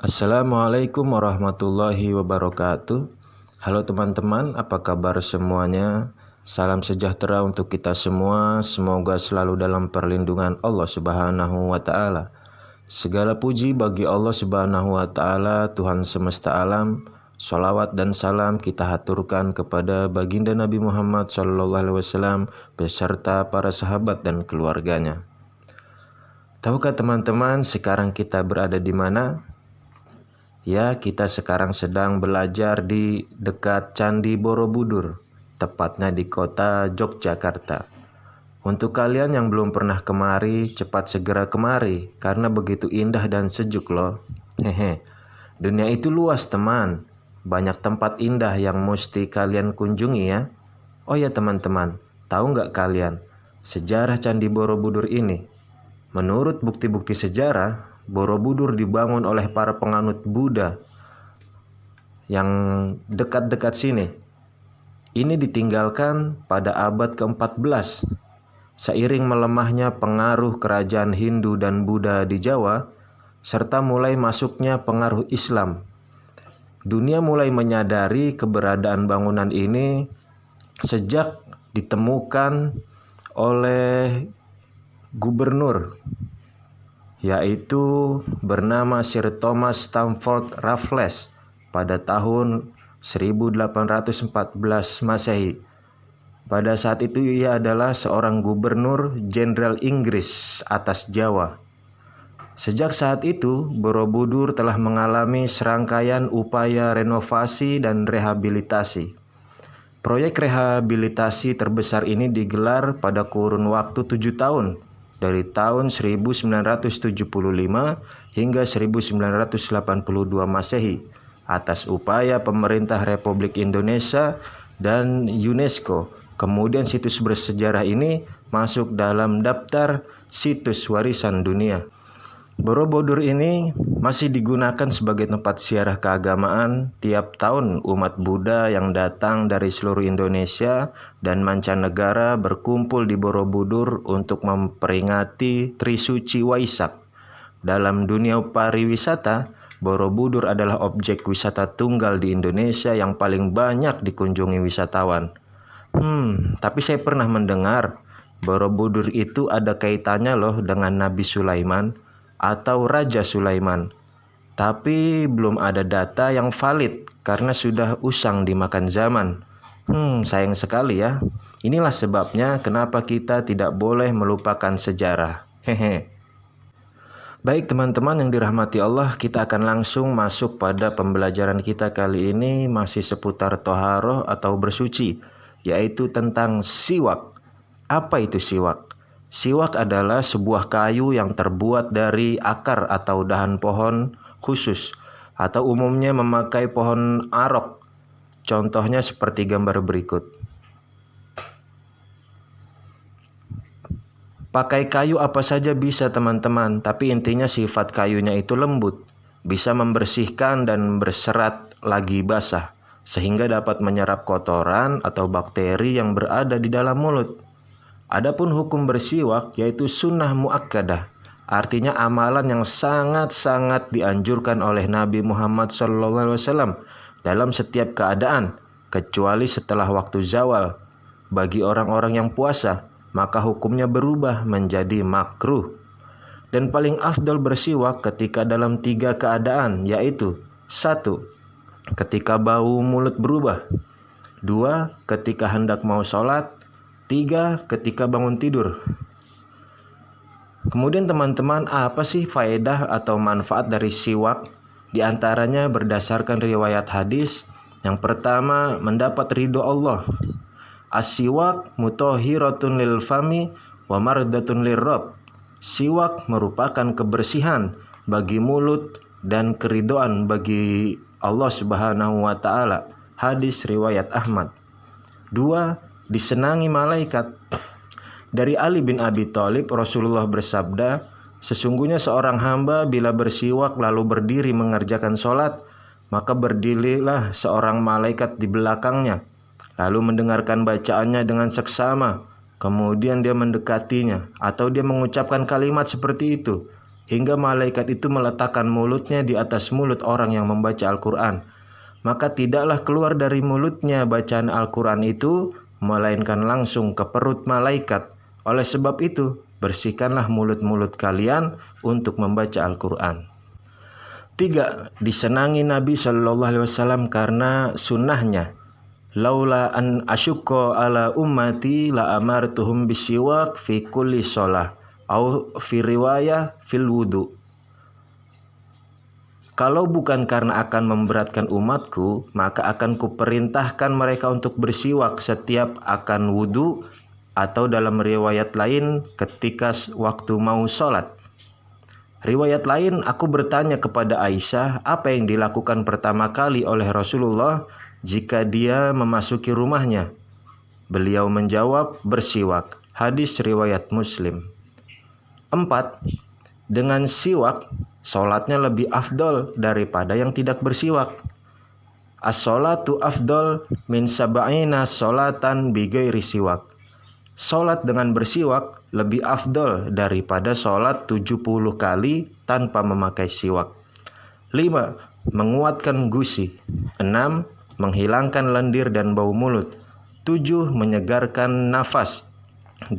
Assalamualaikum warahmatullahi wabarakatuh. Halo teman-teman, apa kabar semuanya? Salam sejahtera untuk kita semua. Semoga selalu dalam perlindungan Allah Subhanahu wa taala. Segala puji bagi Allah Subhanahu wa taala, Tuhan semesta alam. Sholawat dan salam kita haturkan kepada baginda Nabi Muhammad SAW beserta para sahabat dan keluarganya. Tahukah teman-teman sekarang kita berada di mana? Ya, kita sekarang sedang belajar di dekat Candi Borobudur, tepatnya di kota Yogyakarta. Untuk kalian yang belum pernah kemari, cepat segera kemari, karena begitu indah dan sejuk loh. Hehe, dunia itu luas teman, banyak tempat indah yang mesti kalian kunjungi ya. Oh ya teman-teman, tahu nggak kalian sejarah Candi Borobudur ini? Menurut bukti-bukti sejarah, Borobudur dibangun oleh para penganut Buddha yang dekat-dekat sini. Ini ditinggalkan pada abad ke-14. Seiring melemahnya pengaruh kerajaan Hindu dan Buddha di Jawa, serta mulai masuknya pengaruh Islam, dunia mulai menyadari keberadaan bangunan ini sejak ditemukan oleh gubernur, yaitu bernama Sir Thomas Stamford Raffles pada tahun 1814 Masehi. Pada saat itu ia adalah seorang gubernur jenderal Inggris atas Jawa. Sejak saat itu, Borobudur telah mengalami serangkaian upaya renovasi dan rehabilitasi. Proyek rehabilitasi terbesar ini digelar pada kurun waktu 7 tahun, dari tahun 1975 hingga 1982 Masehi, atas upaya pemerintah Republik Indonesia dan UNESCO. Kemudian situs bersejarah ini masuk dalam daftar situs warisan dunia. Borobudur ini masih digunakan sebagai tempat ziarah keagamaan. Tiap tahun umat Buddha yang datang dari seluruh Indonesia dan mancanegara berkumpul di Borobudur untuk memperingati Trisuci Waisak. Dalam dunia pariwisata, Borobudur adalah objek wisata tunggal di Indonesia yang paling banyak dikunjungi wisatawan. Tapi saya pernah mendengar Borobudur itu ada kaitannya loh dengan Nabi Sulaiman atau Raja Sulaiman. Tapi belum ada data yang valid karena sudah usang dimakan zaman. Sayang sekali ya. Inilah sebabnya kenapa kita tidak boleh melupakan sejarah. Hehe. Baik teman-teman yang dirahmati Allah, kita akan langsung masuk pada pembelajaran kita kali ini, masih seputar toharoh atau bersuci, yaitu tentang siwak. Apa itu siwak? Siwak adalah sebuah kayu yang terbuat dari akar atau dahan pohon khusus, atau umumnya memakai pohon arok. Contohnya seperti gambar berikut. Pakai kayu apa saja bisa teman-teman, tapi intinya sifat kayunya itu lembut, bisa membersihkan dan berserat lagi basah, sehingga dapat menyerap kotoran atau bakteri yang berada di dalam mulut. Adapun hukum bersiwak yaitu sunnah muakkadah, artinya amalan yang sangat-sangat dianjurkan oleh Nabi Muhammad SAW dalam setiap keadaan, kecuali setelah waktu zawal. Bagi orang-orang yang puasa, maka hukumnya berubah menjadi makruh. Dan paling afdol bersiwak ketika dalam 3 keadaan, yaitu 1. Ketika bau mulut berubah, 2. Ketika hendak mau sholat, 3. Ketika bangun tidur. Kemudian teman-teman, apa sih faedah atau manfaat dari siwak? Di antaranya berdasarkan riwayat hadis. Yang pertama, mendapat ridho Allah. As-siwak mutahhiratun lil fami wa mardatun lirrabb. Siwak merupakan kebersihan bagi mulut dan keridhaan bagi Allah Subhanahu wa taala. Hadis riwayat Ahmad. 2. Disenangi malaikat. Dari Ali bin Abi Thalib, Rasulullah bersabda, sesungguhnya seorang hamba bila bersiwak lalu berdiri mengerjakan sholat, maka berdirilah seorang malaikat di belakangnya, lalu mendengarkan bacaannya dengan seksama. Kemudian dia mendekatinya, atau dia mengucapkan kalimat seperti itu, hingga malaikat itu meletakkan mulutnya di atas mulut orang yang membaca Al-Quran. Maka tidaklah keluar dari mulutnya bacaan Al-Quran itu, melainkan langsung ke perut malaikat. Oleh sebab itu, bersihkanlah mulut-mulut kalian untuk membaca Al-Quran. 3. Disenangi Nabi SAW karena sunnahnya. Laula an asyukko ala ummati la amartuhum bisiwak fi kulli sholah au fi riwayah fil wudu. Kalau bukan karena akan memberatkan umatku, maka akan kuperintahkan mereka untuk bersiwak setiap akan wudu, atau dalam riwayat lain ketika waktu mau sholat. Riwayat lain, aku bertanya kepada Aisyah apa yang dilakukan pertama kali oleh Rasulullah jika dia memasuki rumahnya. Beliau menjawab, bersiwak. Hadis riwayat Muslim. 4. Dengan siwak, sholatnya lebih afdol daripada yang tidak bersiwak. As-sholatu afdol min sab'ina sholatan bighairi siwak. Sholat dengan bersiwak lebih afdol daripada sholat 70 kali tanpa memakai siwak. 5. Menguatkan gusi. 6. Menghilangkan lendir dan bau mulut. 7. Menyegarkan nafas. 8.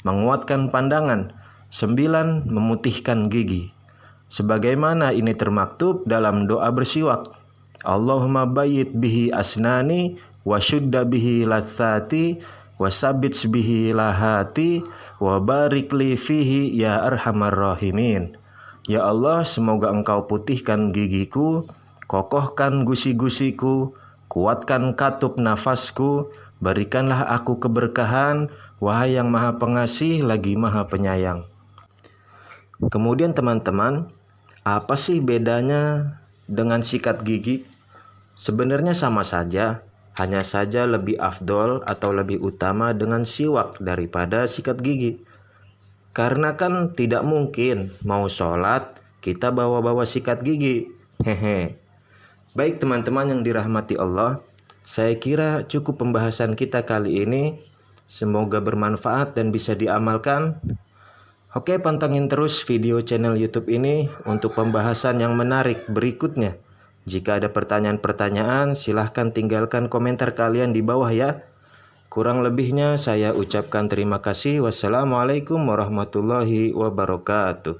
Menguatkan pandangan. 9. Memutihkan gigi. Sebagaimana ini termaktub dalam doa bersiwak. Allahumma bayyit bihi asnani wa syudda bihi lathati wa sabit bihi lahati wa barik li fihi ya arhamar rahimin. Ya Allah, semoga Engkau putihkan gigiku, kokohkan gusi-gusiku, kuatkan katup nafasku, berikanlah aku keberkahan, wahai yang maha pengasih lagi maha penyayang. Kemudian teman-teman, apa sih bedanya dengan sikat gigi? Sebenarnya sama saja, hanya saja lebih afdol atau lebih utama dengan siwak daripada sikat gigi. Karena kan tidak mungkin mau sholat kita bawa-bawa sikat gigi. Hehe. Baik teman-teman yang dirahmati Allah, saya kira cukup pembahasan kita kali ini. Semoga bermanfaat dan bisa diamalkan. Oke, pantengin terus video channel YouTube ini untuk pembahasan yang menarik berikutnya. Jika ada pertanyaan-pertanyaan, silahkan tinggalkan komentar kalian di bawah ya. Kurang lebihnya saya ucapkan terima kasih. Wassalamualaikum warahmatullahi wabarakatuh.